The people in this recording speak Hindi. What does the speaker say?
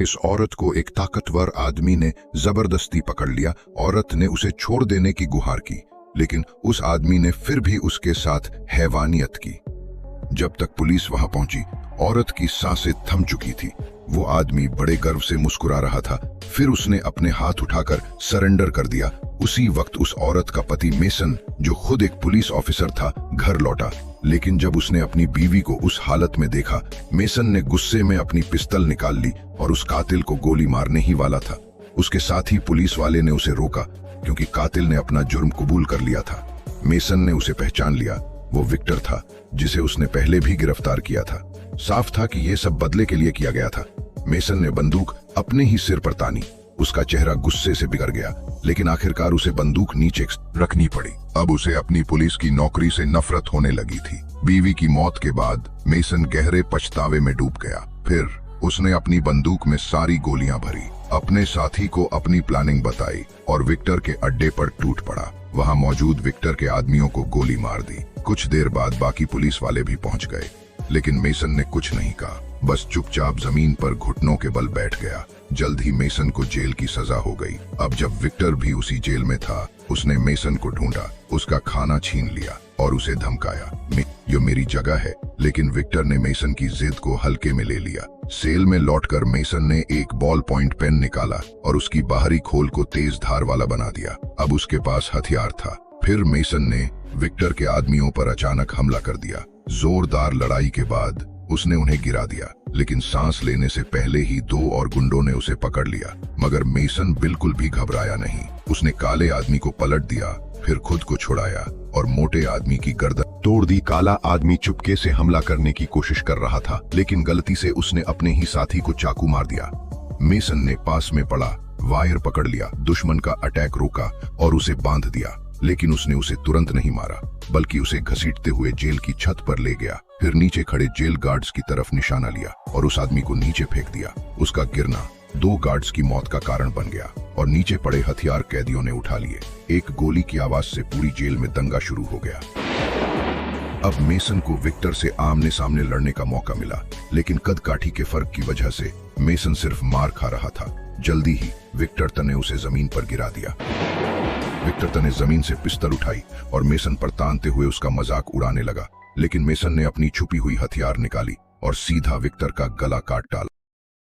इस औरत को एक ताकतवर आदमी ने जबरदस्ती पकड़ लिया। औरत ने उसे छोड़ देने की गुहार की, लेकिन उस आदमी ने फिर भी उसके साथ हैवानियत की। जब तक पुलिस वहां पहुंची, औरत की सांसें थम चुकी थी। वो आदमी बड़े गर्व से मुस्कुरा रहा था। फिर उसने अपने हाथ उठाकर सरेंडर कर दिया। उसी वक्त उस औरत का पति मेसन, जो खुद एक पुलिस ऑफिसर था, घर लौटा। लेकिन जब उसने अपनी बीवी को उस हालत में देखा, मेसन ने गुस्से में अपनी पिस्तौल निकाल ली और उस कातिल को गोली मारने ही वाला था। उसके साथ ही पुलिस वाले ने उसे रोका, क्योंकि कातिल ने अपना जुर्म कबूल कर लिया था। मेसन ने उसे पहचान लिया। वो विक्टर था, जिसे उसने पहले भी गिरफ्तार किया था। साफ था कि यह सब बदले के लिए किया गया था। मेसन ने बंदूक अपने ही सिर पर तानी। उसका चेहरा गुस्से से बिगड़ गया, लेकिन आखिरकार उसे बंदूक नीचे रखनी पड़ी। अब उसे अपनी पुलिस की नौकरी से नफरत होने लगी थी। बीवी की मौत के बाद मेसन गहरे पछतावे में डूब गया। फिर उसने अपनी बंदूक में सारी गोलियां भरी, अपने साथी को अपनी प्लानिंग बताई और विक्टर के अड्डे पर टूट पड़ा। वहां मौजूद विक्टर के आदमियों को गोली मार दी। कुछ देर बाद बाकी पुलिस वाले भी पहुंच गए, लेकिन मेसन ने कुछ नहीं कहा, बस चुपचाप जमीन पर घुटनों के बल बैठ गया। जल्द ही मेसन को जेल की सजा हो गई। अब जब विक्टर भी उसी जेल में था, उसने मेसन को ढूंढा, उसका खाना छीन लिया और उसे धमकाया, यो मेरी जगह है। लेकिन विक्टर ने मेसन की जिद को हल्के में ले लिया। सेल में लौटकर मेसन ने एक बॉल पॉइंट पेन निकाला और उसकी बाहरी खोल को तेज धार वाला बना दिया। अब उसके पास हथियार था। फिर मेसन ने विक्टर के आदमियों पर अचानक हमला कर दिया। जोरदार लड़ाई के बाद उसने उन्हें गिरा दिया, लेकिन सांस लेने से पहले ही दो और गुंडों ने उसे पकड़ लिया। मगर मेसन बिल्कुल भी घबराया नहीं। उसने काले आदमी को पलट दिया, फिर खुद को छुड़ाया और मोटे आदमी की गर्दन तोड़ दी। काला आदमी चुपके से हमला करने की कोशिश कर रहा था, लेकिन गलती से उसने अपने ही साथी को चाकू मार दिया। मेसन ने पास में पड़ा वायर पकड़ लिया, दुश्मन का अटैक रोका और उसे बांध दिया। लेकिन उसने उसे तुरंत नहीं मारा, बल्कि उसे घसीटते हुए जेल की छत पर ले गया। फिर नीचे खड़े जेल गार्ड्स की तरफ निशाना लिया और उस आदमी को नीचे फेंक दिया। उसका गिरना 2 गार्ड्स की मौत का कारण बन गया और नीचे पड़े हथियार कैदियों ने उठा लिए। एक गोली की आवाज से पूरी जेल में दंगा शुरू हो गया। अब मेसन को विक्टर से आमने सामने लड़ने का मौका मिला, लेकिन कद काठी के फर्क की वजह से मेसन सिर्फ मार खा रहा था। जल्दी ही विक्टर ने उसे जमीन पर गिरा दिया। विक्टर ने जमीन से पिस्तौल उठाई और मेसन पर तानते हुए उसका मजाक उड़ाने लगा, लेकिन मेसन ने अपनी छुपी हुई हथियार निकाली और सीधा विक्टर का गला काट डाला।